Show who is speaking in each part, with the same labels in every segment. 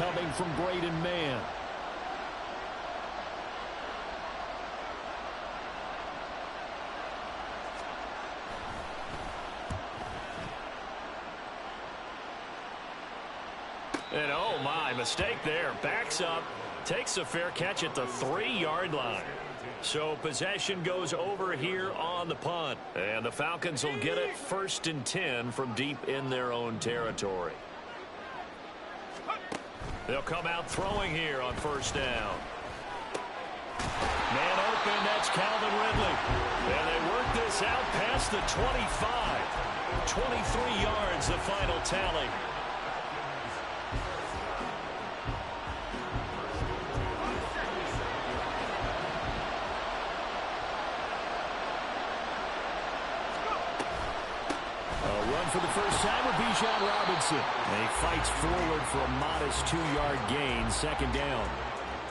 Speaker 1: coming from Braden Mann. And oh my, mistake there. Backs up, takes a fair catch at the 3-yard line. So possession goes over here on the punt. And the Falcons will get it 1st and 10 from deep in their own territory. They'll come out throwing here on 1st down. Man open, that's Calvin Ridley. And they work this out past the 25. 23 yards, the final tally. For the first time with Bijan Robinson. And he fights forward for a modest 2-yard gain, 2nd down.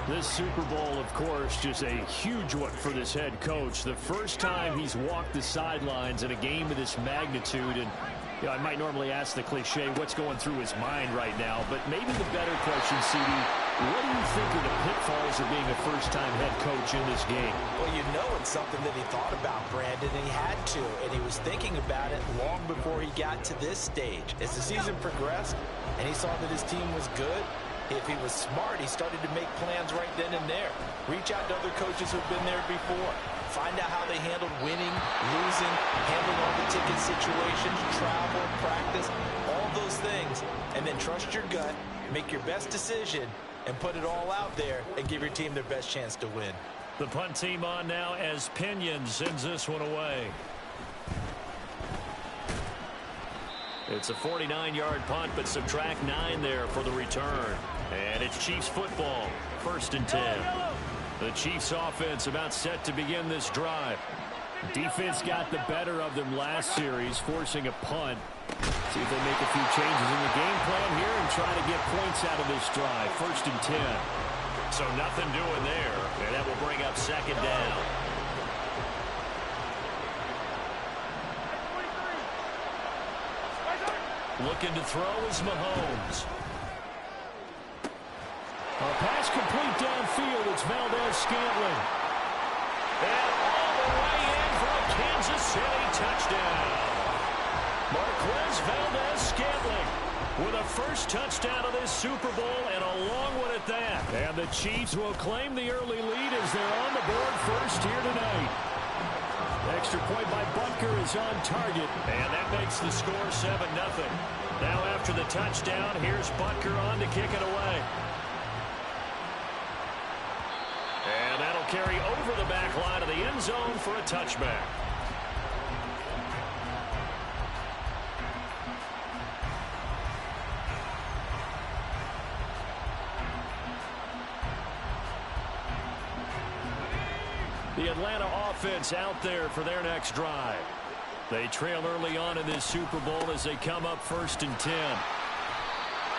Speaker 1: This Super Bowl, of course, just a huge one for this head coach. The first time he's walked the sidelines in a game of this magnitude. And you know, I might normally ask the cliche, what's going through his mind right now? But maybe the better question, CD, what do you think are the pitfalls of being a first-time head coach in this game?
Speaker 2: Well, you know it's something that he thought about, Brandon, and he had to. And he was thinking about it long before he got to this stage. As the season progressed and he saw that his team was good, if he was smart, he started to make plans right then and there. Reach out to other coaches who've been there before. Find out how they handled winning, losing, handling all the ticket situations, travel, practice, all those things. And then trust your gut, make your best decision, and put it all out there and give your team their best chance to win.
Speaker 1: The punt team on now as Pinion sends this one away. It's a 49-yard punt, but subtract 9 there for the return. And it's Chiefs football, 1st and 10. The Chiefs offense about set to begin this drive. Defense got the better of them last series, forcing a punt. See if they make a few changes in the game plan here and try to get points out of this drive. 1st and 10. So nothing doing there, and that will bring up 2nd down. Looking to throw is Mahomes. A pass complete downfield. It's Valdez-Scantling. And all the way in for a Kansas City touchdown. Marquez Valdez-Scantling with a first touchdown of this Super Bowl, and a long one at that. And the Chiefs will claim the early lead as they're on the board first here tonight. Extra point by Butker is on target, and that makes the score 7-0. Now after the touchdown, here's Butker on to kick it away. And that'll carry over the back line of the end zone for a touchback. The Atlanta offense out there for their next drive. They trail early on in this Super Bowl as they come up 1st and 10.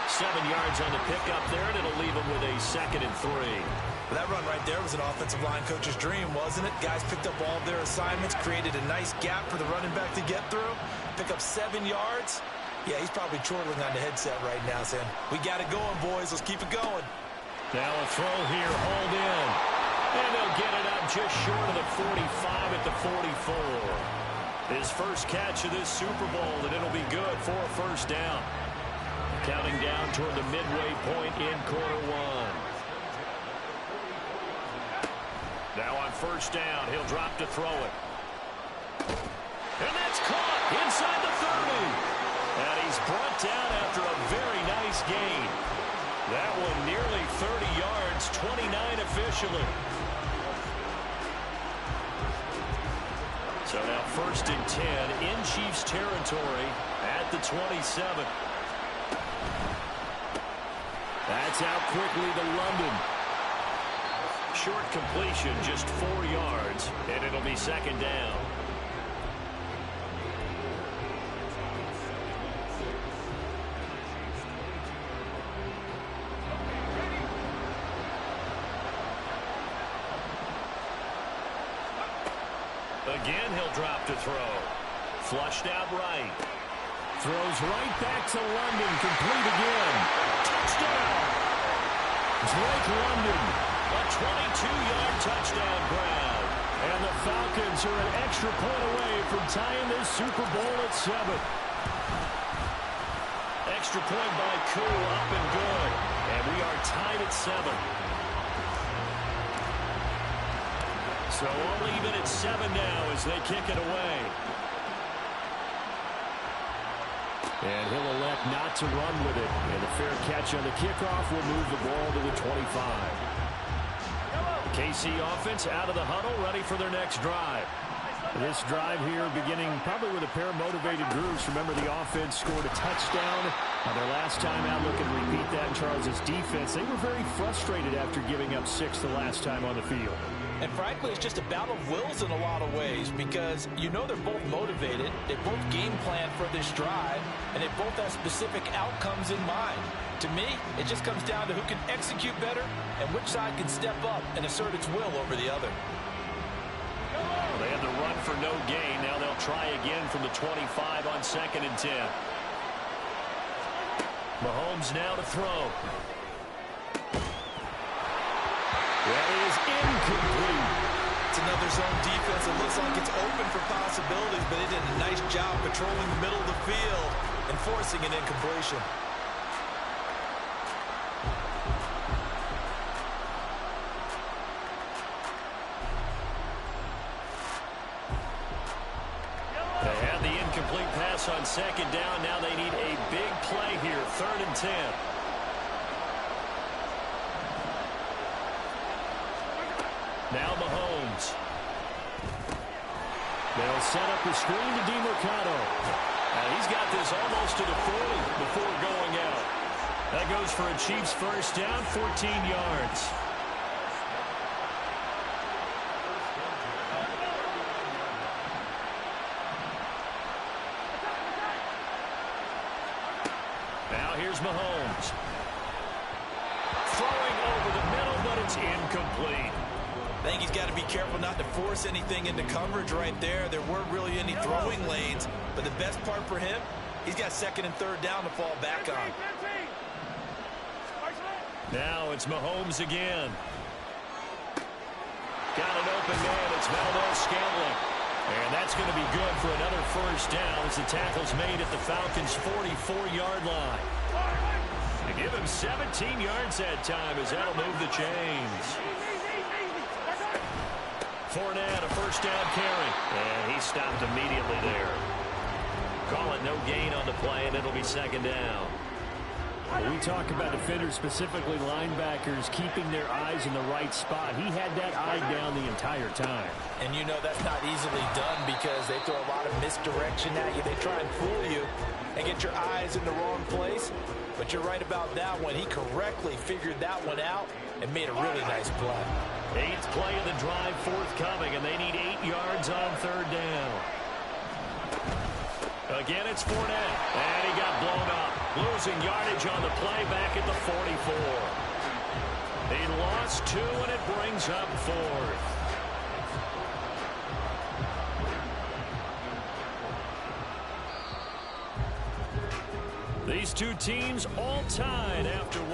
Speaker 1: 7 yards on the pickup there, and it'll leave them with a 2nd and 3.
Speaker 2: That run right there was an offensive line coach's dream, wasn't it? Guys picked up all of their assignments, created a nice gap for the running back to get through, pick up 7 yards. Yeah, he's probably chortling on the headset right now saying, we got it going, boys. Let's keep it going.
Speaker 1: Now a throw here, hauled in. And they'll get it up just short of the 45 at the 44. His first catch of this Super Bowl, and it'll be good for a 1st down. Counting down toward the midway point in quarter 1. Now on 1st down, he'll drop to throw it. And that's caught inside the 30. And he's brought down after a very nice gain. That one nearly 30 yards, 29 officially. So now 1st and 10 in Chiefs territory at the 27. That's out quickly to London. Short completion, just 4 yards, and it'll be 2nd down. Again, he'll drop to throw. Flushed out right. Throws right back to London. Complete again. Touchdown! Drake London, a 22-yard touchdown grab. And the Falcons are an extra point away from tying this Super Bowl at 7. Extra point by Koo, up and good. And we are tied at 7. So all even at 7 now as they kick it away. And he'll elect not to run with it. And a fair catch on the kickoff will move the ball to the 25. The KC offense out of the huddle, ready for their next drive. This drive here beginning probably with a pair of motivated groups. Remember, the offense scored a touchdown on their last time out. Looking to repeat that in Charles' defense. They were very frustrated after giving up 6 the last time on the field.
Speaker 2: And frankly, it's just a battle of wills in a lot of ways because you know they're both motivated, they both game plan for this drive, and they both have specific outcomes in mind. To me, it just comes down to who can execute better and which side can step up and assert its will over the other.
Speaker 1: Well, they had the run for no gain. Now they'll try again from the 25 on 2nd and 10. Mahomes now to throw. That is incomplete.
Speaker 2: It's another zone defense. It looks like it's open for possibilities, but it did a nice job patrolling the middle of the field and forcing an incompletion.
Speaker 1: They had the incomplete pass on 2nd down. Now they need a big play here, 3rd and 10. Now Mahomes. They'll set up the screen to DeMarcado. He's got this almost to the 40 before going out. That goes for a Chiefs first down, 14 yards. Now here's Mahomes. Throwing over the middle, but it's incomplete.
Speaker 2: I think he's got to be careful not to force anything into coverage right there. There weren't really any throwing lanes, but the best part for him, he's got 2nd and 3rd down to fall back on.
Speaker 1: Now it's Mahomes again. Got an open man. It's Valdez-Scantling. And that's going to be good for another first down as the tackle's made at the Falcons' 44-yard line. They give him 17 yards that time as that'll move the chains. Fournette, a first down carry. And he stopped immediately there. Call it no gain on the play, and it'll be 2nd down. When we talk about defenders, specifically linebackers, keeping their eyes in the right spot. He had that eye down the entire time.
Speaker 2: And you know that's not easily done because they throw a lot of misdirection at you. They try and fool you and get your eyes in the wrong place. But you're right about that one. He correctly figured that one out and made a really nice play.
Speaker 1: 8th play of the drive forthcoming, and they need 8 yards on 3rd down. Again, it's Fournette, and he got blown up. Losing yardage on the play back at the 44. He lost 2, and it brings up 4th. These two teams all tied after 1.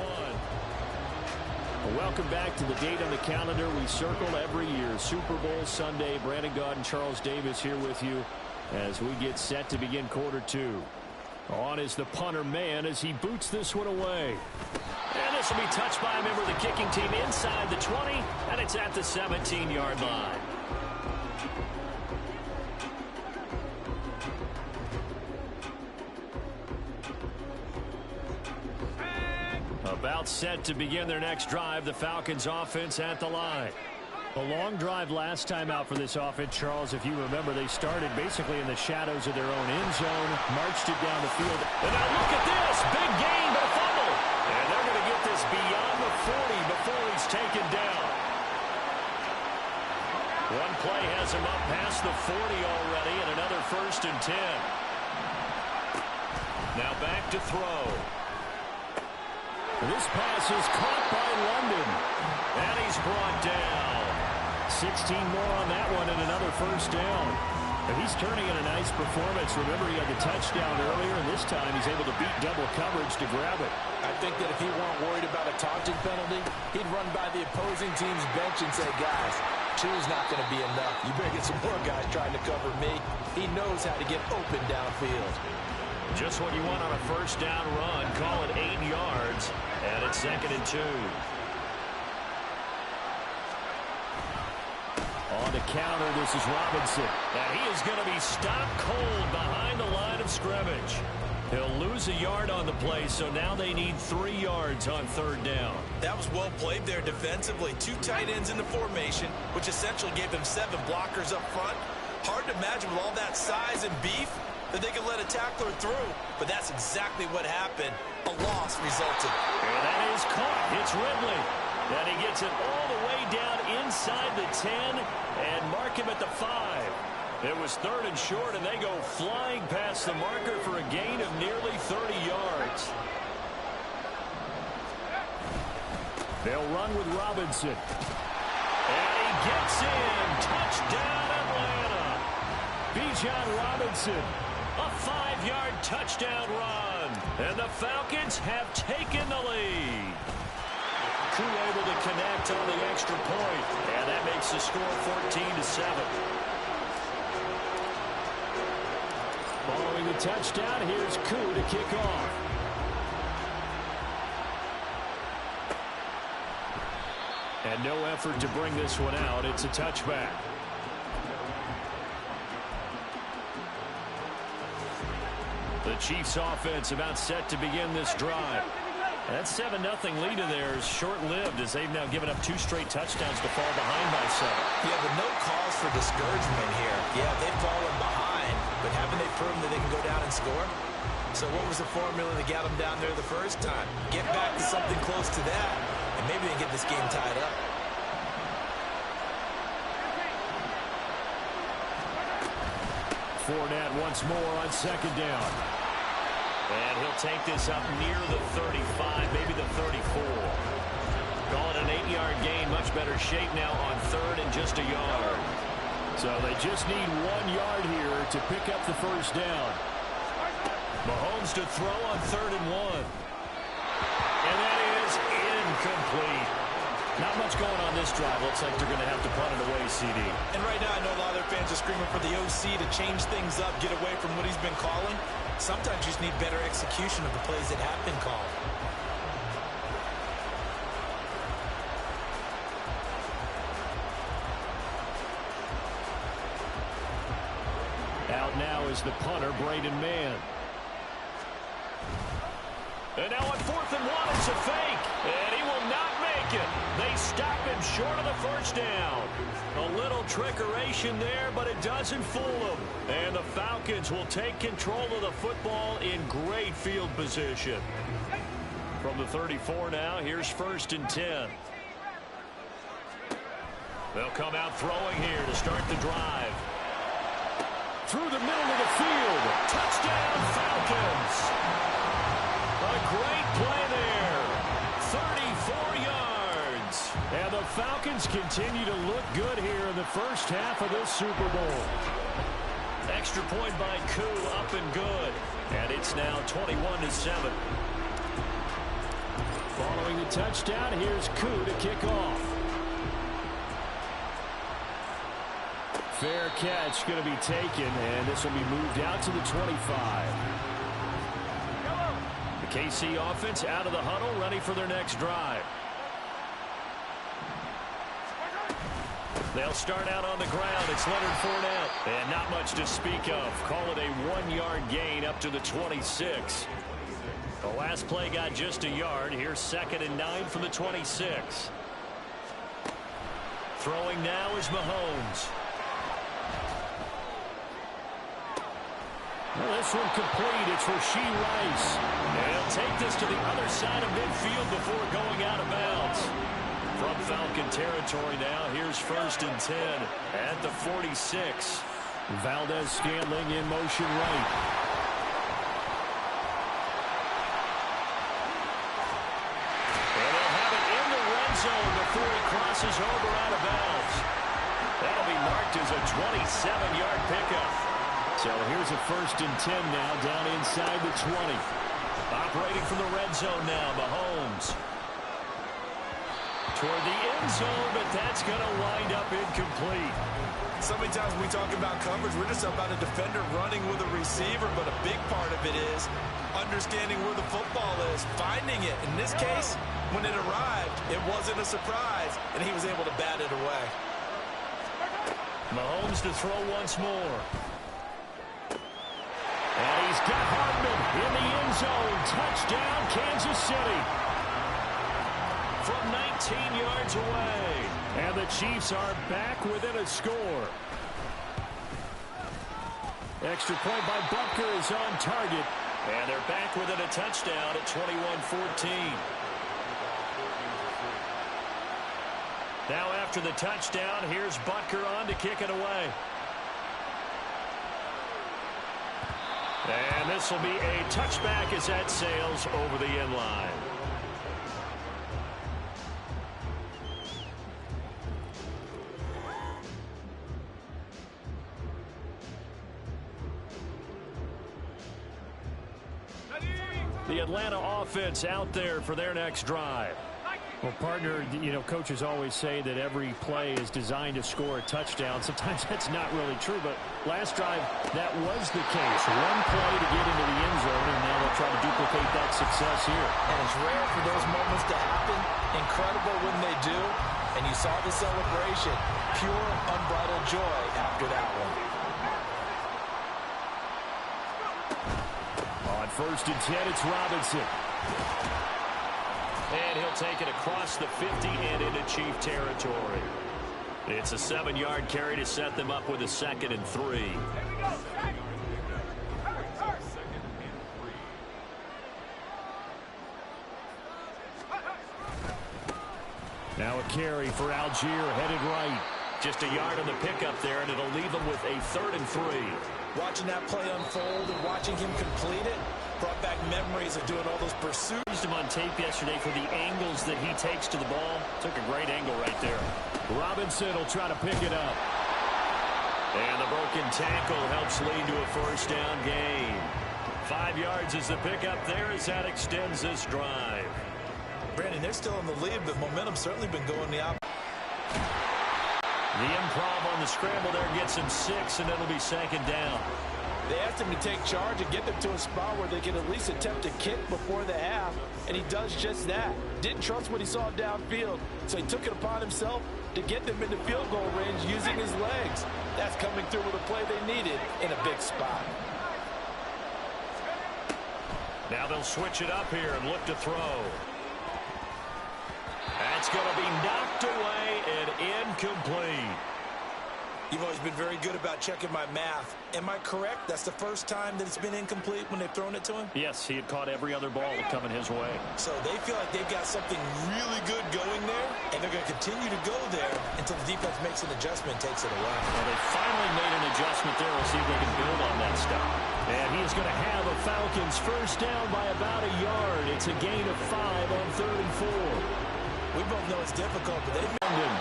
Speaker 1: Well, welcome back to the date on the calendar we circle every year. Super Bowl Sunday. Brandon Gaud and Charles Davis here with you as we get set to begin quarter 2. On is the punter man as he boots this one away. And this will be touched by a member of the kicking team inside the 20, and it's at the 17-yard line. About set to begin their next drive. The Falcons offense at the line. A long drive last time out for this offense, Charles. If you remember, they started basically in the shadows of their own end zone, marched it down the field. And now look at this. Big gain, but a fumble. And they're going to get this beyond the 40 before he's taken down. One play has him up past the 40 already, and another 1st and 10. Now back to throw. This pass is caught by London. And he's brought down. 16 more on that one and another first down. And he's turning in a nice performance. Remember, he had the touchdown earlier, and this time he's able to beat double coverage to grab it.
Speaker 2: I think that if he weren't worried about a taunting penalty, opposing team's bench and say, guys, two's not going to be enough. You better get some more guys trying to cover me. He knows how to get open downfield.
Speaker 1: Just what you want on a first down run. Call it 8 yards, and it's 2nd and 2. On the counter, this is Robinson. And he is going to be stopped cold behind the line of scrimmage. He'll lose a yard on the play, so now they need 3 yards on 3rd down.
Speaker 2: That was well played there defensively. 2 tight ends in the formation, which essentially gave them 7 blockers up front. Hard to imagine with all that size and beef that they could let a tackler through, but that's exactly what happened. A loss resulted.
Speaker 1: And that is caught. It's Ridley. And he gets it all the way down inside the 10 and mark him at the 5. It was 3rd and short, and they go flying past the marker for a gain of nearly 30 yards. They'll run with Robinson. And he gets in. Touchdown, Atlanta. Bijan Robinson. A 5-yard touchdown run. And the Falcons have taken the lead. Koo able to connect on the extra point. And that makes the score 14-7. Following the touchdown, here's Koo to kick off. And no effort to bring this one out. It's a touchback. The Chiefs' offense about set to begin this drive. That 7-0 lead of theirs short-lived as they've now given up 2 straight touchdowns to fall behind by 7.
Speaker 2: Yeah, but no cause for discouragement here. Yeah, they've fallen behind, but haven't they proven that they can go down and score? So what was the formula that got them down there the first time? Get back to something close to that, and maybe they can get this game tied up.
Speaker 1: Fournette once more on 2nd down. And he'll take this up near the 35, maybe the 34. Call it an 8-yard gain. Much better shape now on 3rd and just a yard. So they just need 1 yard here to pick up the first down. Mahomes to throw on 3rd and 1. And that is incomplete. Not much going on this drive. Looks like they're going to have to punt it away, CD.
Speaker 2: And right now I know a lot of their fans are screaming for the OC to change things up, get away from what he's been calling. Sometimes you just need better execution of the plays that have been called.
Speaker 1: Out now is the punter, Braden Mann. And now on 4th and 1, it's a fake. And he will not make it. They stop him short of the first down. A little trickeration there, but it doesn't fool them. And the Falcons will take control of the football in great field position. From the 34 now, here's 1st and 10. They'll come out throwing here to start the drive. Through the middle of the field. Touchdown, Falcons. A great play there. 34 yards. And the Falcons continue to look good here in the first half of this Super Bowl. Extra point by Koo, up and good. And it's now 21-7. Following the touchdown, here's Koo to kick off. Fair catch going to be taken, and this will be moved out to the 25. The KC offense out of the huddle, ready for their next drive. They'll start out on the ground. It's Leonard Fournette. And not much to speak of. Call it a 1-yard gain up to the 26. The last play got just a yard. Here's 2nd and 9 from the 26. Throwing now is Mahomes. Well, this one complete. It's Rashee Rice. And he'll take this to the other side of midfield before going out of bounds. From Falcon territory now, here's 1st and 10 at the 46. Valdez-Scantling in motion right. And they'll have it in the red zone before he crosses over out of bounds. That'll be marked as a 27-yard pickup. So here's a 1st and 10 now down inside the 20. Operating from the red zone now, Mahomes. toward the end zone, but that's going to wind up incomplete.
Speaker 2: So many times when we talk about coverage, we're just about a defender running with a receiver, but a big part of it is understanding where the football is, finding it. In this case, when it arrived, it wasn't a surprise, and he was able to bat it away.
Speaker 1: Mahomes to throw once more. And he's got Hardman in the end zone. Touchdown, Kansas City. From 19 yards away. And the Chiefs are back within a score. Extra point by Butker is on target. And they're back within a touchdown at 21-14. Now after the touchdown, here's Butker on to kick it away. And this will be a touchback as that sails over the end line. The Atlanta offense out there for their next drive. Well, partner, coaches always say that every play is designed to score a touchdown. Sometimes that's not really true, but last drive, that was the case. One play to get into the end zone, and now they'll try to duplicate that success here.
Speaker 2: And it's rare for those moments to happen. Incredible when they do. And you saw the celebration. Pure, unbridled joy after that one.
Speaker 1: On 1st and 10, it's Robinson. And he'll take it across the 50 and into Chief territory. It's a 7-yard carry to set them up with a 2nd and 3. Now a carry for Algier, headed right. Just a yard on the pickup there, and it'll leave them with a 3rd and 3.
Speaker 2: Watching that play unfold and watching him complete it brought back memories of doing all those pursuits.
Speaker 1: Used him on tape yesterday for the angles that he takes to the ball. Took a great angle right there. Robinson will try to pick it up. And the broken tackle helps lead to a 1st down gain. 5 yards is the pickup there as that extends this drive.
Speaker 2: Brandon, they're still in the lead, but momentum's certainly been going the opposite.
Speaker 1: The improv on the scramble there gets him 6, and it'll be 2nd down.
Speaker 2: They asked him to take charge and get them to a spot where they can at least attempt a kick before the half, and he does just that. Didn't trust what he saw downfield, so he took it upon himself to get them into field goal range using his legs. That's coming through with a play they needed in a big spot.
Speaker 1: Now they'll switch it up here and look to throw. That's going to be knocked away and incomplete.
Speaker 2: You've always been very good about checking my math. Am I correct? That's the first time that it's been incomplete when they've thrown it to him?
Speaker 1: Yes, he had caught every other ball coming his way.
Speaker 2: So they feel like they've got something really good going there, and they're going to continue to go there until the defense makes an adjustment and takes it away.
Speaker 1: Well, they finally made an adjustment there. We'll see if they can build on that stuff. And he is going to have a Falcons 1st down by about a yard. It's a gain of 5 on 3rd and 4.
Speaker 2: We both know it's difficult, but they've
Speaker 1: made him.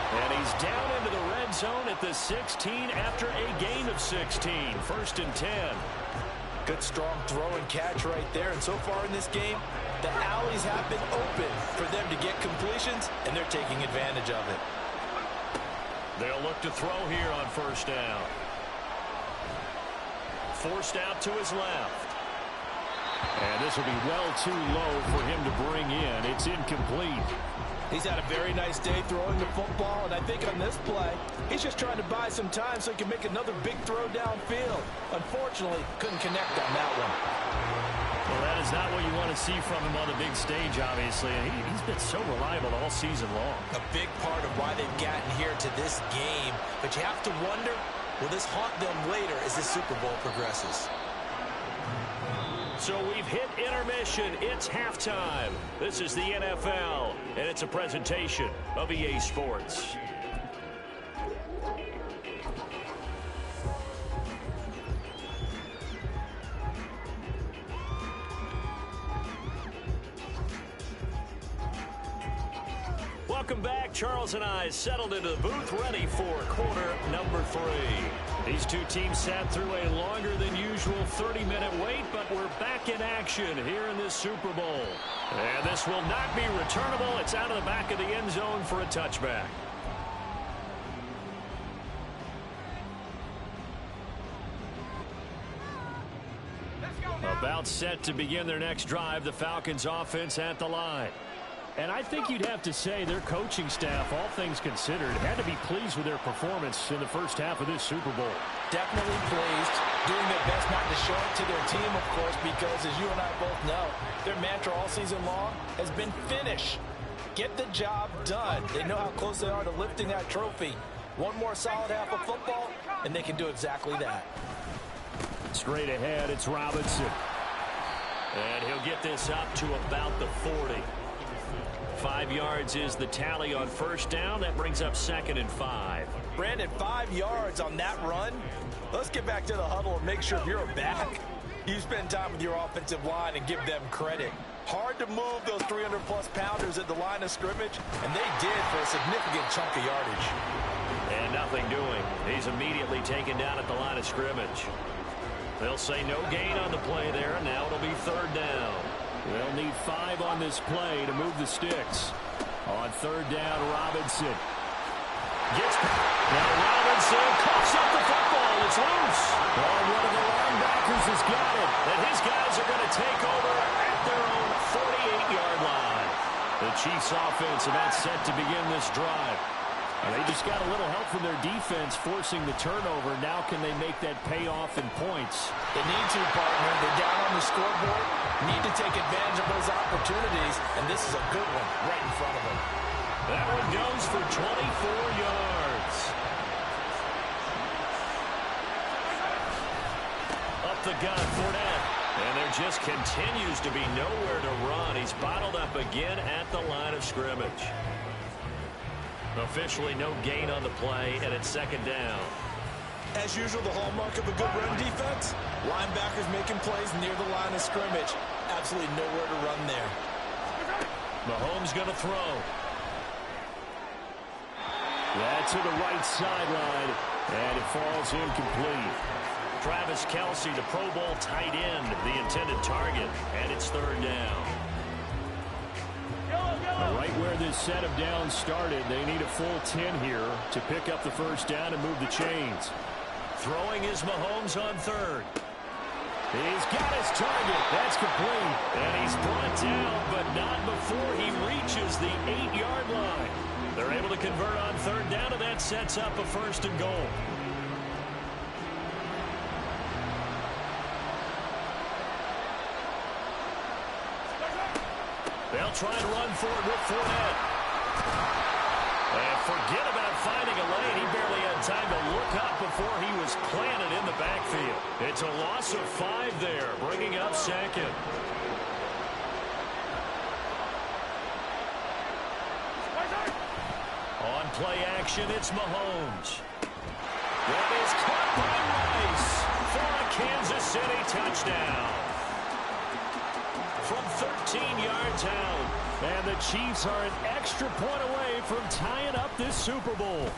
Speaker 1: And he's down into the red zone at the 16 after a gain of 16. 1st and 10.
Speaker 2: Good strong throw and catch right there. And so far in this game, the alleys have been open for them to get completions, and they're taking advantage of it.
Speaker 1: They'll look to throw here on 1st down. Forced out to his left. And this will be well too low for him to bring in. It's incomplete.
Speaker 2: He's had a very nice day throwing the football, and I think on this play, he's just trying to buy some time so he can make another big throw downfield. Unfortunately, couldn't connect on that one.
Speaker 1: Well, that is not what you want to see from him on the big stage, obviously. He's been so reliable all season long.
Speaker 2: A big part of why they've gotten here to this game, but you have to wonder, will this haunt them later as this Super Bowl progresses?
Speaker 1: So we've hit intermission. It's halftime. This is the NFL, and it's a presentation of EA Sports. Welcome back. Charles and I settled into the booth, ready for quarter number 3. These two teams sat through a longer than usual 30-minute wait, but we're back in action here in this Super Bowl. And this will not be returnable. It's out of the back of the end zone for a touchback. About set to begin their next drive, the Falcons offense at the line. And I think you'd have to say their coaching staff, all things considered, had to be pleased with their performance in the first half of this Super Bowl.
Speaker 2: Definitely pleased, doing their best not to show it to their team, of course, because as you and I both know, their mantra all season long has been finish. Get the job done. They know how close they are to lifting that trophy. One more solid half of football, and they can do exactly that.
Speaker 1: Straight ahead, it's Robinson. And he'll get this up to about the 40. 5 yards is the tally on first down. That brings up 2nd and 5.
Speaker 2: Brandon, 5 yards on that run. Let's get back to the huddle and make sure if you're back, you spend time with your offensive line and give them credit. Hard to move those 300-plus pounders at the line of scrimmage, and they did for a significant chunk of yardage.
Speaker 1: And nothing doing. He's immediately taken down at the line of scrimmage. They'll say no gain on the play there, and now it'll be 3rd down. They'll need 5 on this play to move the sticks. On 3rd down, Robinson. Now Robinson coughs up the football. It's loose. Oh, one of the linebackers has got it. And his guys are going to take over at their own 48-yard line. The Chiefs offense about set to begin this drive. They just got a little help from their defense forcing the turnover. Now can they make that pay off in points?
Speaker 2: They need to, partner. They're down on the scoreboard. Need to take advantage of those opportunities, and this is a good one right in front of them.
Speaker 1: That one goes for 24 yards. Up the gut, Fournette. And there just continues to be nowhere to run. He's bottled up again at the line of scrimmage. Officially no gain on the play, and it's 2nd down.
Speaker 2: As usual, the hallmark of a good run defense, linebackers making plays near the line of scrimmage. Absolutely nowhere to run there.
Speaker 1: Mahomes going to throw. That's to the right sideline, and it falls incomplete. Travis Kelce, the Pro Bowl tight end, the intended target, and it's 3rd down. Right where this set of downs started, they need a full 10 here to pick up the first down and move the chains. Throwing is Mahomes on 3rd. He's got his target. That's complete. And he's brought down, but not before he reaches the 8-yard line. They're able to convert on 3rd down, and that sets up a 1st and goal. They'll try and run for it with Fournette. And forget about finding a lane. He barely had time to look up before he was planted in the backfield. It's a loss of 5 there, bringing up 2nd. On play action, it's Mahomes. That is caught by Rice for a Kansas City touchdown. From 13 yards out. And the Chiefs are an extra point away from tying up this Super Bowl.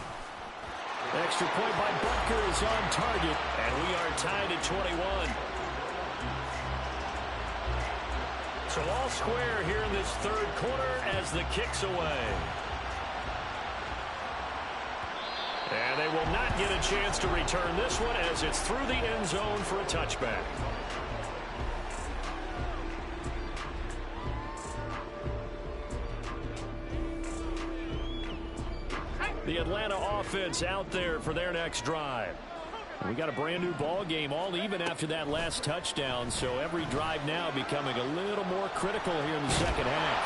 Speaker 1: Extra point by Butker is on target. And we are tied at 21. So all square here in this 3rd quarter as the kick's away. And they will not get a chance to return this one as it's through the end zone for a touchback. The Atlanta offense out there for their next drive. We got a brand new ball game, all even after that last touchdown, so every drive now becoming a little more critical here in the 2nd half.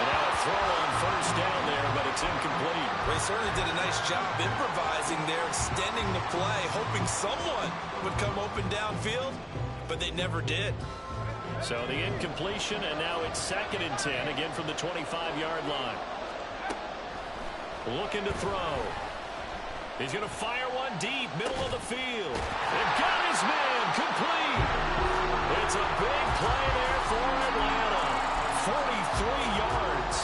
Speaker 1: And now a throw on 1st down there, but it's incomplete.
Speaker 2: They certainly did a nice job improvising there, extending the play, hoping someone would come open downfield, but they never did.
Speaker 1: So the incompletion, and now it's 2nd and 10, again from the 25-yard line. Looking to throw. He's going to fire one deep, middle of the field. They've got his man, complete. It's a big play there for Atlanta. 43 yards.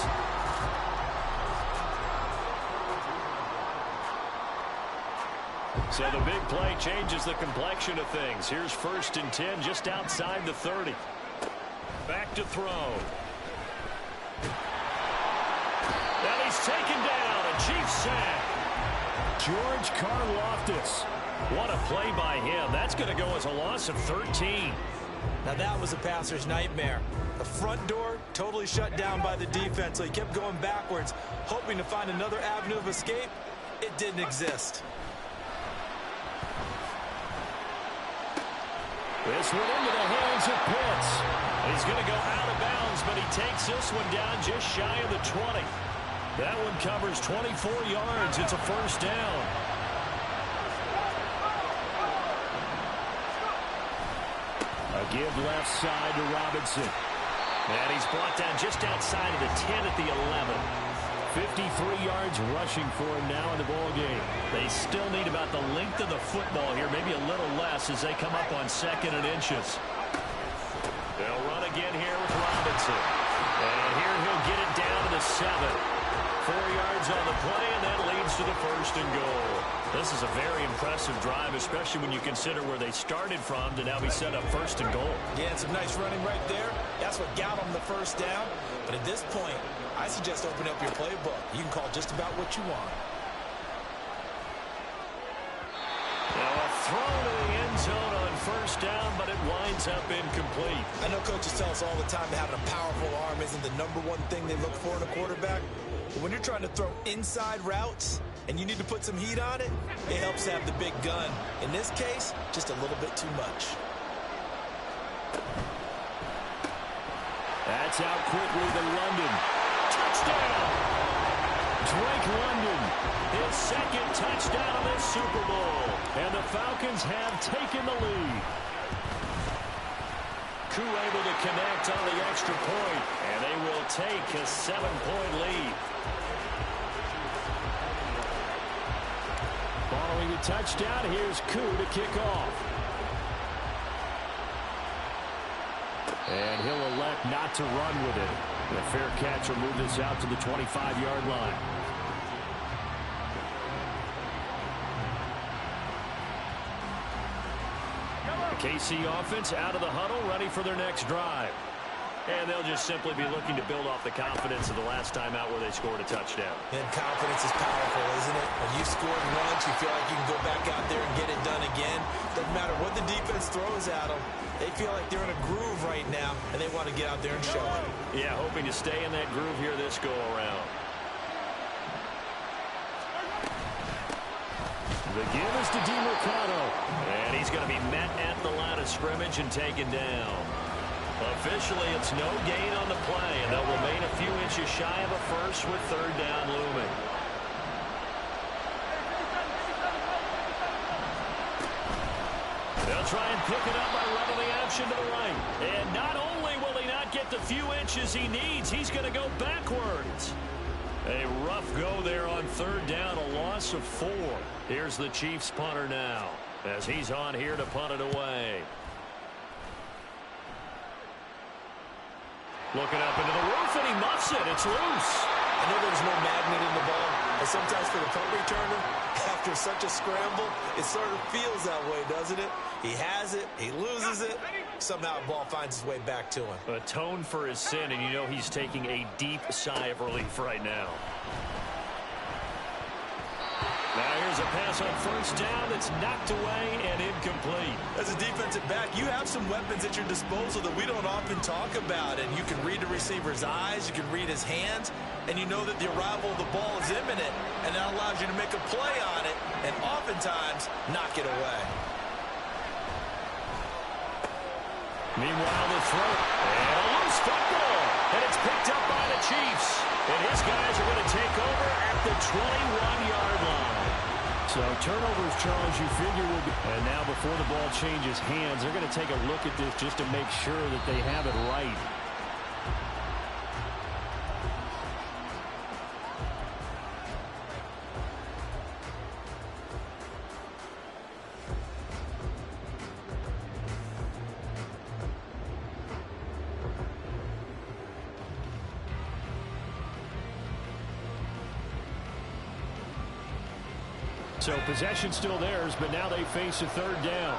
Speaker 1: So the big play changes the complexion of things. Here's 1st and 10 just outside the 30. Back to throw. And he's taken down. A Chiefs sack. George Karlaftis. What a play by him. That's going to go as a loss of 13.
Speaker 2: Now that was a passer's nightmare. The front door totally shut down by the defense, so he kept going backwards, hoping to find another avenue of escape. It didn't exist.
Speaker 1: This one into the hands of Pitts. He's going to go out of bounds, but he takes this one down just shy of the 20. That one covers 24 yards. It's a 1st down. A give left side to Robinson. And he's brought down just outside of the 10 at the 11. 53 yards rushing for him now in the ball game. They still need about the length of the football here, maybe a little less as they come up on 2nd and inches. They'll run again here with Robinson. And here he'll get it down to the 7. 4 yards on the play, and that leads to the 1st and goal. This is a very impressive drive, especially when you consider where they started from to now be set up 1st and goal.
Speaker 2: Yeah, some nice running right there. That's what got them the 1st down. But at this point, I suggest open up your playbook. You can call just about what you want.
Speaker 1: Now a throw to the end zone on 1st down, but it winds up incomplete.
Speaker 2: I know coaches tell us all the time that having a powerful arm isn't the #1 thing they look for in a quarterback. But when you're trying to throw inside routes and you need to put some heat on it, it helps to have the big gun. In this case, just a little bit too much.
Speaker 1: That's out quickly to London. Touchdown! Drake London, his 2nd touchdown of this Super Bowl. And the Falcons have taken the lead. Koo able to connect on the extra point, and they will take a 7-point lead. Following the touchdown, here's Koo to kick off. And he'll elect not to run with it. The fair catch will move this out to the 25-yard line. The KC offense out of the huddle, ready for their next drive. And they'll just simply be looking to build off the confidence of the last time out where they scored a touchdown.
Speaker 2: And confidence is powerful, isn't it? When you've scored once, you feel like you can go back out there and get it done again. Doesn't matter what the defense throws at them. They feel like they're in a groove right now, and they want to get out there and show it.
Speaker 1: Yeah, hoping to stay in that groove here this go-around. The give is to DeMarcano. And he's going to be met at the line of scrimmage and taken down. Officially, it's no gain on the play, and they'll remain a few inches shy of a 1st with 3rd down looming. They'll try and pick it up by running the option to the right. And not only will he not get the few inches he needs, he's going to go backwards. A rough go there on 3rd down, a loss of 4. Here's the Chiefs punter now as he's on here to punt it away. Looking up into the roof, and he muffs it. It's loose.
Speaker 2: I know there's no magnet in the ball, but sometimes for the punt returner, after such a scramble, it sort of feels that way, doesn't it? He has it, he loses it, somehow the ball finds its way back to him.
Speaker 1: Atone for his sin, and you know he's taking a deep sigh of relief right now. Now here's a pass on 1st down that's knocked away and incomplete.
Speaker 2: As a defensive back, you have some weapons at your disposal that we don't often talk about. And you can read the receiver's eyes, you can read his hands, and you know that the arrival of the ball is imminent. And that allows you to make a play on it and oftentimes knock it away.
Speaker 1: Meanwhile, the throw. And a loose football. And it's picked up by the Chiefs. And his guys are going to take over at the 21-yard line. So turnovers, Charles, you figure will be. And now before the ball changes hands, they're going to take a look at this just to make sure that they have it right. So possession still theirs, but now they face a third down.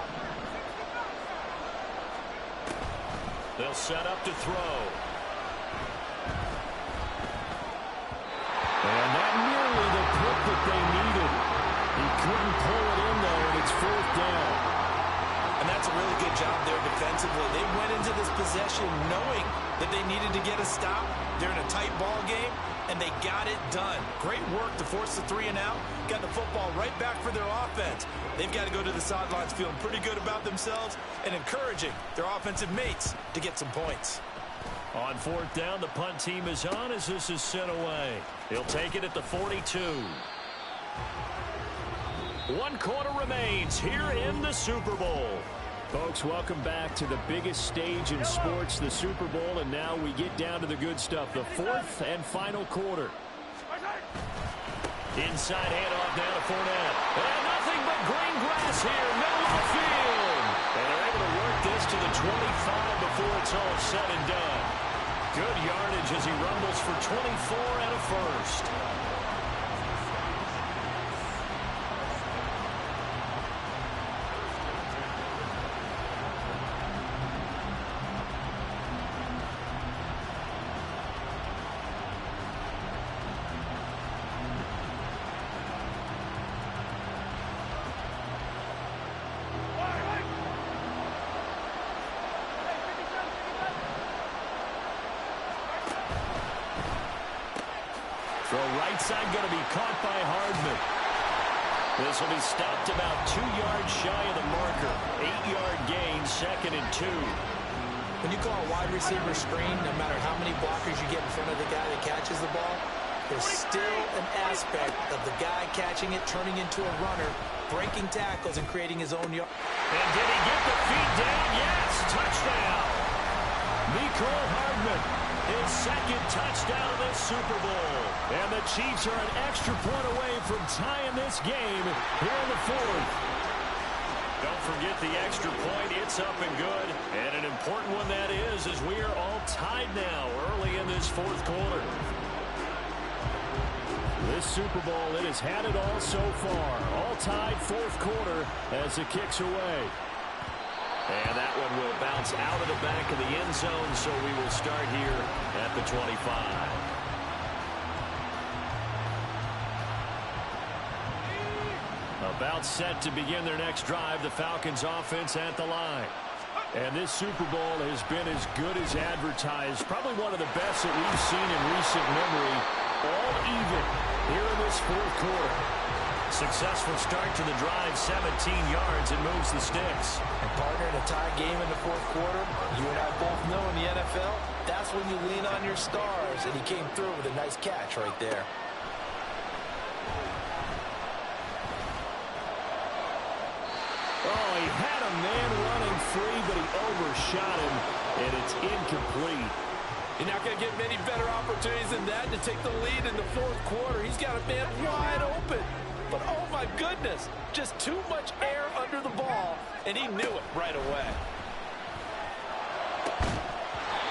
Speaker 1: They'll set up to throw. And that nearly the pick that they needed. He couldn't pull it in there, and it's fourth down.
Speaker 2: And that's a really good job there defensively. They went into this possession knowing that they needed to get a stop. They're in a tight ball game, and they got it done. Great work to force the 3 and out. Got the football right back for their offense. They've got to go to the sidelines feeling pretty good about themselves and encouraging their offensive mates to get some points.
Speaker 1: On fourth down, the punt team is on as this is sent away. He'll take it at the 42. 1 quarter remains here in the Super Bowl. Folks, welcome back to the biggest stage in sports, the Super Bowl, and now we get down to the good stuff, the fourth and final quarter. Inside handoff now to Fournette. And nothing but green grass here, middle of the field. And they're able to work this to the 25 before it's all said and done. Good yardage as he rumbles for 24 and a first. Throw right side going to be caught by Hardman. This will be stopped about 2 yards shy of the marker. 8-yard gain, 2nd and 2.
Speaker 2: When you call a wide receiver screen, no matter how many blockers you get in front of the guy that catches the ball, there's still an aspect of the guy catching it, turning into a runner, breaking tackles, and creating his own yard.
Speaker 1: And did he get the feet down? Yes, touchdown. Mecole Hardman, his 2nd touchdown of this Super Bowl. And the Chiefs are an extra point away from tying this game here in the 4th. Don't forget the extra point. It's up and good. And an important one that is, as we are all tied now early in this 4th quarter. This Super Bowl, it has had it all so far. All tied 4th quarter as it kicks away. And that one will bounce out of the back of the end zone, so we will start here at the 25. About set to begin their next drive, the Falcons offense at the line. And this Super Bowl has been as good as advertised. Probably one of the best that we've seen in recent memory. All even here in this 4th quarter. Successful start to the drive, 17 yards, and moves the sticks.
Speaker 2: And partner, in a tie game in the 4th quarter, you and I both know in the NFL, that's when you lean on your stars, and he came through with a nice catch right there.
Speaker 1: Oh, he had a man running free, but he overshot him, and it's incomplete.
Speaker 2: You're not going to get many better opportunities than that to take the lead in the 4th quarter. He's got a man wide open. But, oh, my goodness, just too much air under the ball, and he knew it right away.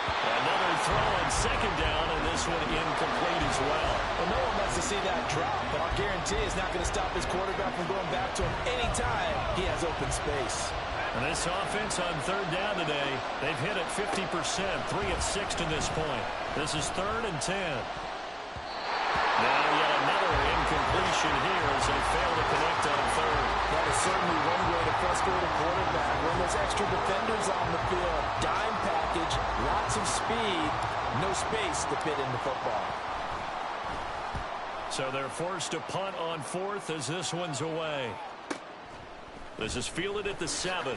Speaker 1: Another throw on 2nd down, and this one incomplete as well.
Speaker 2: Well, no one wants to see that drop, but I'll guarantee it's not going to stop his quarterback from going back to him anytime he has open space.
Speaker 1: And this offense on 3rd down today, they've hit it 50%, 3 of 6 to this point. This is 3rd and 10. Now yet another incompletion here as they fail to connect on 3rd.
Speaker 2: That is certainly one way to frustrate a quarterback. When there's extra defenders on the field, dime package, lots of speed, no space to fit in the football.
Speaker 1: So they're forced to punt on 4th as this one's away. This is fielded at the 7.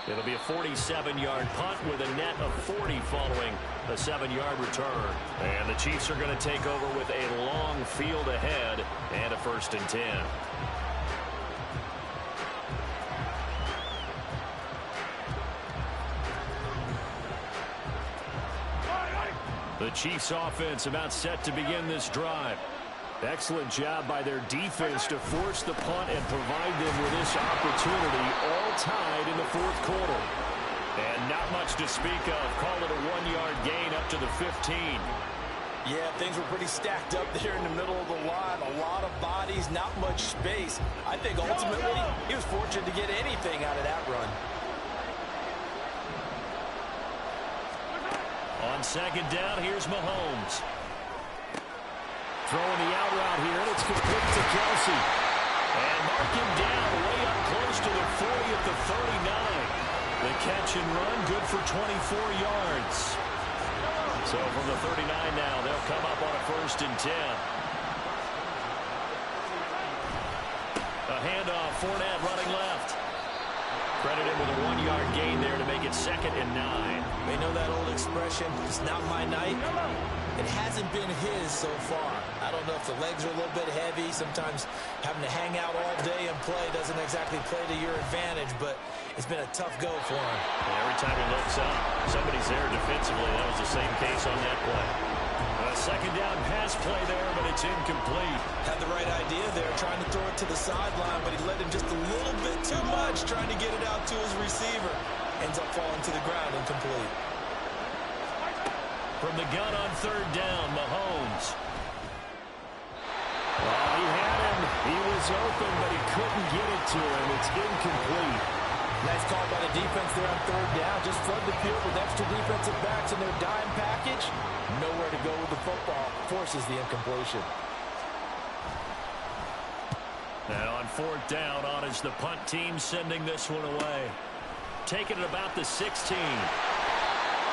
Speaker 1: It'll be a 47-yard punt with a net of 40 following a 7-yard return. And the Chiefs are going to take over with a long field ahead and a 1st and 10. The Chiefs offense about set to begin this drive. Excellent job by their defense to force the punt and provide them with this opportunity, all tied in the 4th quarter. And not much to speak of. Call it a 1-yard gain up to the 15.
Speaker 2: Yeah, things were pretty stacked up there in the middle of the line. A lot of bodies, not much space. I think ultimately he was fortunate to get anything out of that run.
Speaker 1: On second down, here's Mahomes. Throwing the out route here, and it's complete to Kelsey. And mark him down way up close to the 40 at the 39. The catch and run, good for 24 yards. So from the 39 now, they'll come up on a 1st and 10. A handoff, Fournette running left. Credited with a 1-yard gain there to make it 2nd and 9.
Speaker 2: They know that old expression, it's not my night. It hasn't been his so far. I don't know if the legs are a little bit heavy. Sometimes having to hang out all day and play doesn't exactly play to your advantage, but it's been a tough go for him.
Speaker 1: And every time he looks up, somebody's there defensively. That was the same case on that play. A second down pass play there, but it's incomplete.
Speaker 2: Had the right idea there, trying to throw it to the sideline, but he let him just a little bit too much, trying to get it out to his receiver. Ends up falling to the ground, incomplete.
Speaker 1: From the gun on 3rd down, Mahomes. Oh, he had him. He was open, but he couldn't get it to him. It's incomplete.
Speaker 2: Nice call by the defense there on 3rd down. Just flood the field with extra defensive backs in their dime package. Nowhere to go with the football. Forces the incompletion.
Speaker 1: Now on 4th down, on is the punt team sending this one away. Taking it about the 16.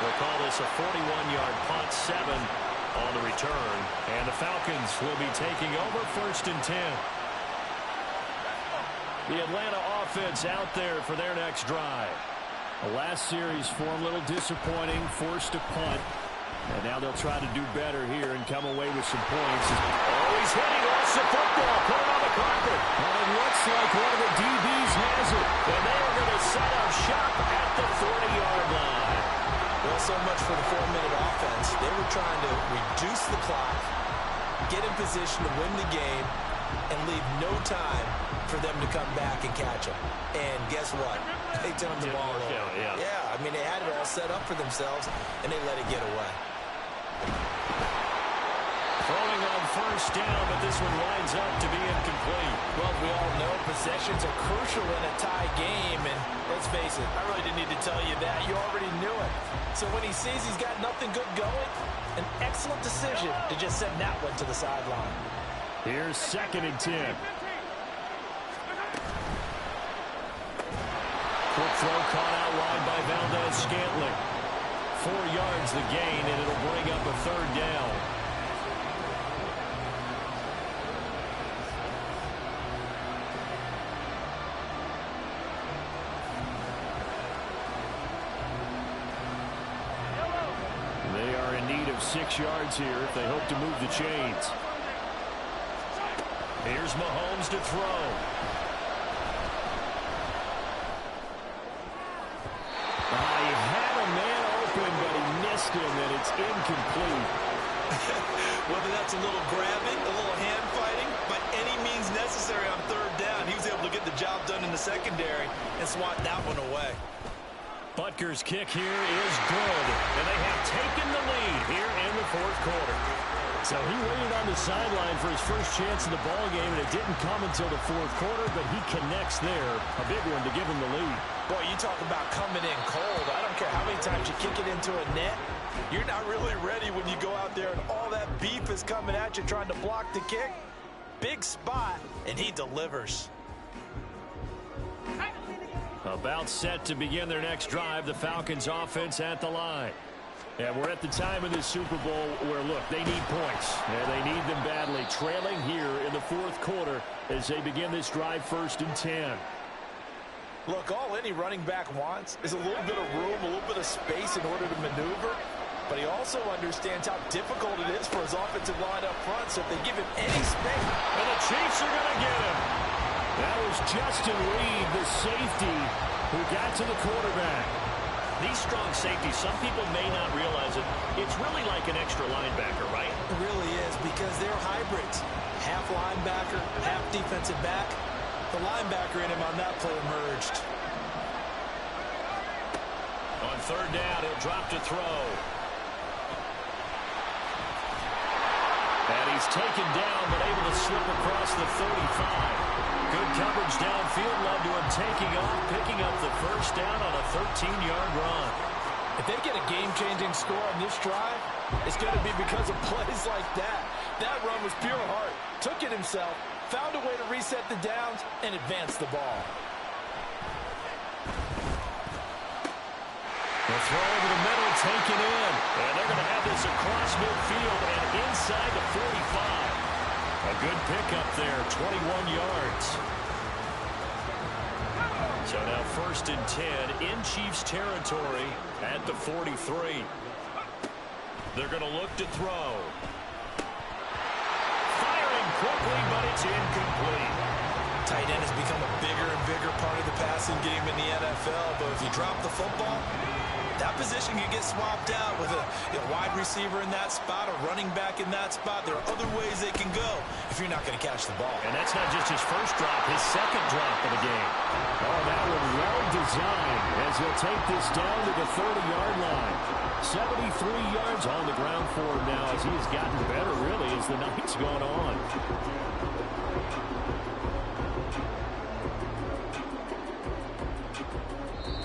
Speaker 1: We'll call this a 41-yard punt, 7 on the return. And the Falcons will be taking over 1st and 10. The Atlanta offense out there for their next drive. The last series for them, a little disappointing, forced to punt. And now they'll try to do better here and come away with some points. Oh, he's hitting off the football. Put it on the carpet. And it looks like one of the DBs has it. And they are going to set up shop at the 40-yard line.
Speaker 2: Well, so much for the 4-minute offense. They were trying to reduce the clock, get in position to win the game, and leave no time for them to come back and catch them. And guess what? They turned the ball over. Yeah, I mean, they had it all set up for themselves, and they let it get away.
Speaker 1: Throwing on 1st down, but this one winds up to be incomplete.
Speaker 2: Well, we all know possessions are crucial in a tie game, and let's face it, I really didn't need to tell you that. You already knew it. So when he sees he's got nothing good going, an excellent decision to just send that one to the sideline.
Speaker 1: Here's 2nd and 10. Quick throw caught out wide by Valdez-Scantling. 4 yards the gain, and it'll bring up a 3rd down. They are in need of 6 yards here if they hope to move the chains. Here's Mahomes to throw. He had a man open, but he missed him, and it's incomplete.
Speaker 2: Whether that's a little grabbing, a little hand fighting, by any means necessary on 3rd down, he was able to get the job done in the secondary and swat that one away.
Speaker 1: Butker's kick here is good, and they have taken the lead here in the 4th quarter. So he waited on the sideline for his first chance in the ball game, and it didn't come until the 4th quarter, but he connects there. A big one to give him the lead.
Speaker 2: Boy, you talk about coming in cold. I don't care how many times you kick it into a net. You're not really ready when you go out there and all that beef is coming at you trying to block the kick. Big spot, and he delivers.
Speaker 1: About set to begin their next drive, the Falcons offense at the line. And we're at the time in this Super Bowl where, look, they need points. And they need them badly. Trailing here in the 4th quarter as they begin this drive 1st and 10.
Speaker 2: Look, all any running back wants is a little bit of room, a little bit of space in order to maneuver. But he also understands how difficult it is for his offensive line up front. So if they give him any space.
Speaker 1: And the Chiefs are going to get him. That was Justin Reed, the safety, who got to the quarterback. These strong safeties, some people may not realize it. It's really like an extra linebacker, right?
Speaker 2: It really is, because they're hybrids. Half linebacker, half defensive back. The linebacker in him on that play emerged.
Speaker 1: On 3rd down, he'll drop to throw. And he's taken down, but able to slip across the 35. Good coverage downfield led to him taking off, picking up the first down on a 13-yard run.
Speaker 2: If they get a game-changing score on this drive, it's going to be because of plays like that. That run was pure heart. Took it himself, found a way to reset the downs, and advance the ball.
Speaker 1: The throw over the middle, taken in. And they're going to have this across midfield and inside the 45. A good pickup there, 21 yards. So now 1st and 10 in Chiefs territory at the 43. They're going to look to throw. Firing quickly, but it's incomplete.
Speaker 2: Tight end has become a bigger and bigger part of the passing game in the NFL, but if you drop the football, that position can get swapped out with a wide receiver in that spot, a running back in that spot. There are other ways they can go if you're not going to catch the ball.
Speaker 1: And that's not just his first drop, his second drop of the game. Oh, that one well designed as he'll take this down to the 30-yard line. 73 yards on the ground for him now as he has gotten better, really, as the night's gone on.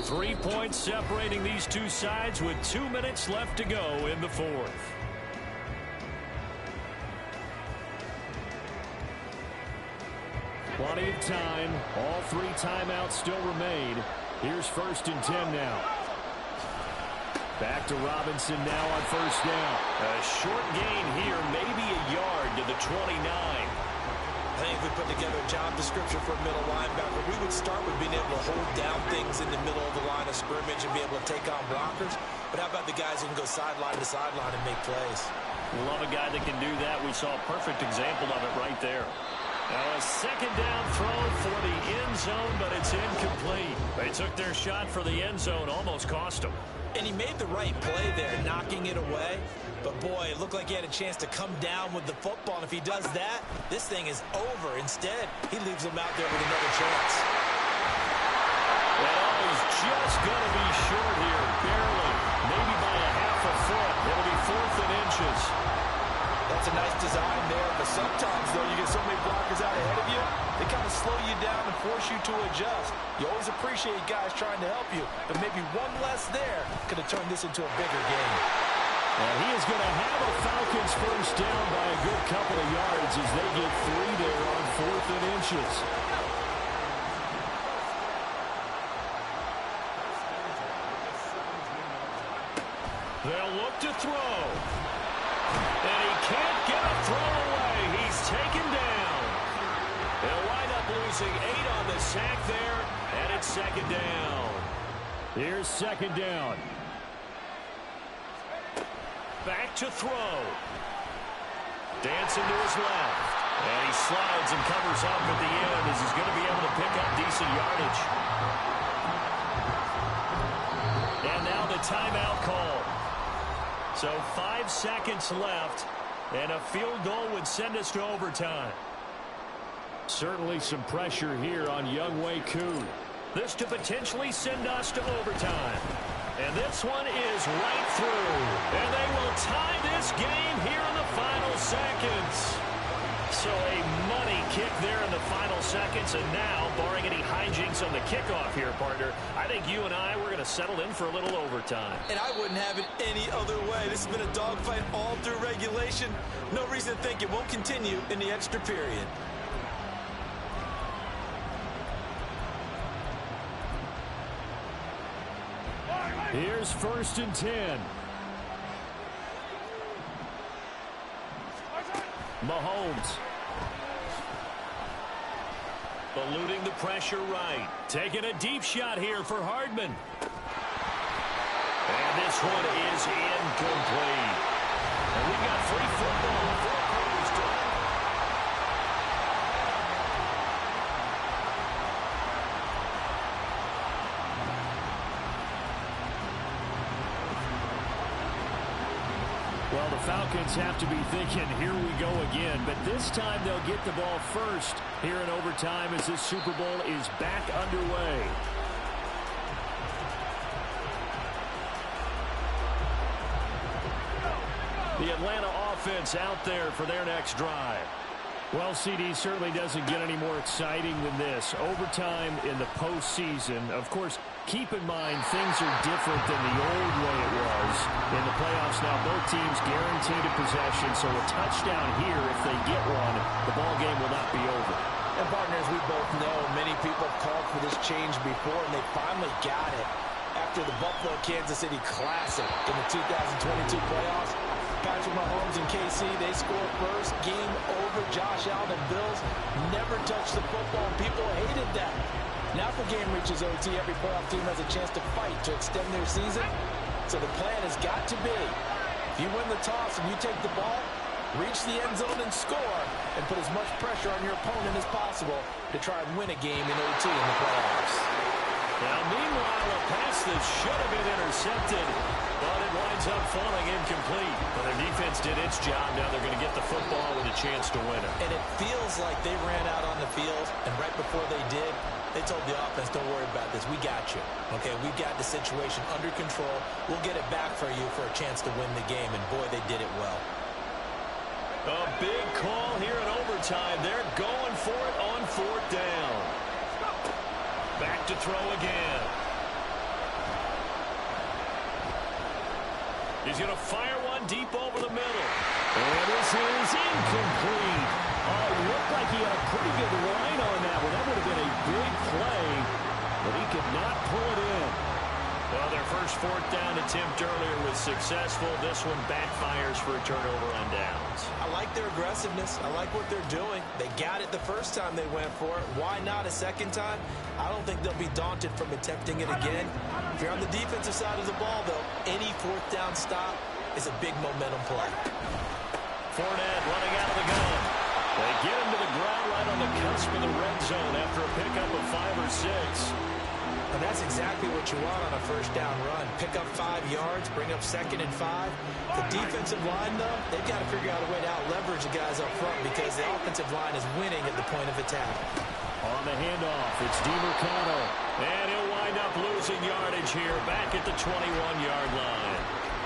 Speaker 1: 3 points separating these two sides with 2 minutes left to go in the fourth. Plenty of time. All 3 timeouts still remain. Here's 1st and 10 now. Back to Robinson now on 1st down. A short gain here, maybe a yard to the 29.
Speaker 2: I think if we put together a job description for a middle linebacker, we would start with being able to hold down things in the middle of the line of scrimmage and be able to take on blockers. But how about the guys who can go sideline to sideline and make plays?
Speaker 1: Love a guy that can do that. We saw a perfect example of it right there. Now a 2nd down throw for the end zone, but it's incomplete. They took their shot for the end zone, almost cost them.
Speaker 2: And he made the right play there, knocking it away. But, boy, it looked like he had a chance to come down with the football. And if he does that, this thing is over. Instead, he leaves him out there with another chance.
Speaker 1: Well, he's just going to be short here, barely. Maybe by a half a foot. It'll be 4th and inches.
Speaker 2: That's a nice design there. But sometimes, though, you get so many blockers out ahead of you, they kind of slow you down and force you to adjust. You always appreciate guys trying to help you. But maybe one less there could have turned this into a bigger game.
Speaker 1: And he is going to have a Falcons first down by a good couple of yards as they get 3 there on 4th and inches. They'll look to throw. And he can't get a throw away. He's taken down. They'll wind up losing 8 on the sack there, and it's 2nd down. Here's 2nd down. Back to throw. Dancing to his left. And he slides and covers up at the end as he's going to be able to pick up decent yardage. And now the timeout call. So 5 seconds left, and a field goal would send us to overtime. Certainly some pressure here on Younghoe Koo. This to potentially send us to overtime. And this one is right through. And they will tie this game here in the final seconds. So a money kick there in the final seconds. And now, barring any hijinks on the kickoff here, partner, I think you and I, we're going to settle in for a little overtime.
Speaker 2: And I wouldn't have it any other way. This has been a dogfight all through regulation. No reason to think it won't continue in the extra period.
Speaker 1: Here's 1st and 10. Mahomes. Eluding the pressure right. Taking a deep shot here for Hardman. And this one is incomplete. And we've got free football. 4 quarters done. Well, the Falcons have to be thinking, here we go again. But this time they'll get the ball first here in overtime as this Super Bowl is back underway. The Atlanta offense out there for their next drive. Well, CD, certainly doesn't get any more exciting than this. Overtime in the postseason. Of course, keep in mind things are different than the old way it was. In the playoffs now, both teams guaranteed a possession, so a touchdown here, if they get one, the ball game will not be over.
Speaker 2: And partners, we both know many people have called for this change before, and they finally got it. After the Buffalo-Kansas City Classic in the 2022 playoffs, Patrick Mahomes and KC, they scored first. Game over. Josh Allen and Bills never touched the football, and people hated that. Now if the game reaches OT, every playoff team has a chance to fight to extend their season. So the plan has got to be, if you win the toss and you take the ball, reach the end zone and score, and put as much pressure on your opponent as possible to try and win a game in OT in the playoffs.
Speaker 1: Now, meanwhile, a pass that should have been intercepted, but it winds up falling incomplete. Well, their defense did its job. Now they're going to get the football with a chance to win it.
Speaker 2: And it feels like they ran out on the field, and right before they did, they told the offense, don't worry about this. We got you. Okay, we got the situation under control. We'll get it back for you for a chance to win the game, and boy, they did it well.
Speaker 1: A big call here in overtime. They're going for it on fourth down. Back to throw again. He's going to fire one deep over the middle. And this is incomplete. Oh, it looked like he had a pretty good line on that one. That would have been a big play, but he could not pull it in. Well, their first fourth down attempt earlier was successful. This one backfires for a turnover on downs.
Speaker 2: I like their aggressiveness. I like what they're doing. They got it the first time they went for it. Why not a second time? I don't think they'll be daunted from attempting it again. If you're on the defensive side of the ball, though, any fourth down stop is a big momentum play.
Speaker 1: Fournette running out of the gun. They get him to the ground right on the cusp of the red zone after a pickup of 5 or 6.
Speaker 2: And that's exactly what you want on a first down run. Pick up 5 yards, bring up 2nd and 5. The defensive line, though, they've got to figure out a way to out-leverage the guys up front because the offensive line is winning at the point of attack.
Speaker 1: On the handoff, it's DeMarcano. And he'll wind up losing yardage here back at the 21-yard line.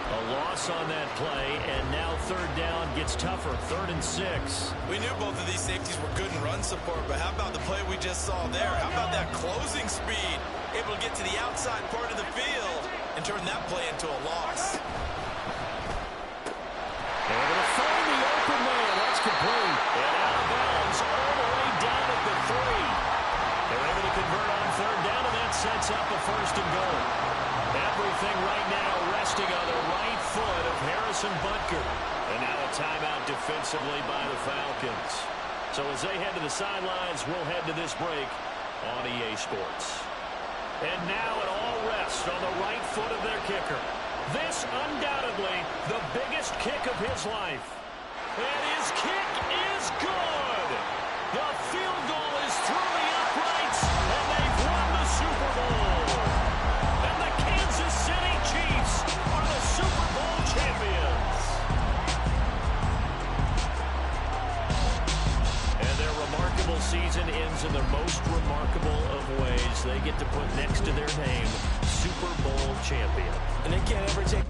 Speaker 1: A loss on that play, and now third down gets tougher, 3rd and 6.
Speaker 3: We knew both of these safeties were good in run support, but how about the play we just saw there? How about that closing speed? Able to get to the outside part of the field and turn that play into a loss.
Speaker 1: Able to find the open man. That's complete. And out of bounds all the way down at the 3. They're able to convert on third down, and that sets up a 1st and goal. Everything right now resting on the right foot of Harrison Butker. And now a timeout defensively by the Falcons. So as they head to the sidelines, we'll head to this break on EA Sports. And now it all rests on the right foot of their kicker. This undoubtedly the biggest kick of his life. And his kick is good. The field goal is through the uprights, and they've won the Super Bowl. And the Kansas City Chiefs are the Super Bowl champions. And their remarkable season ends in the most remarkable of ways. They get to put next to their name, Super Bowl champion.
Speaker 2: And they can't ever take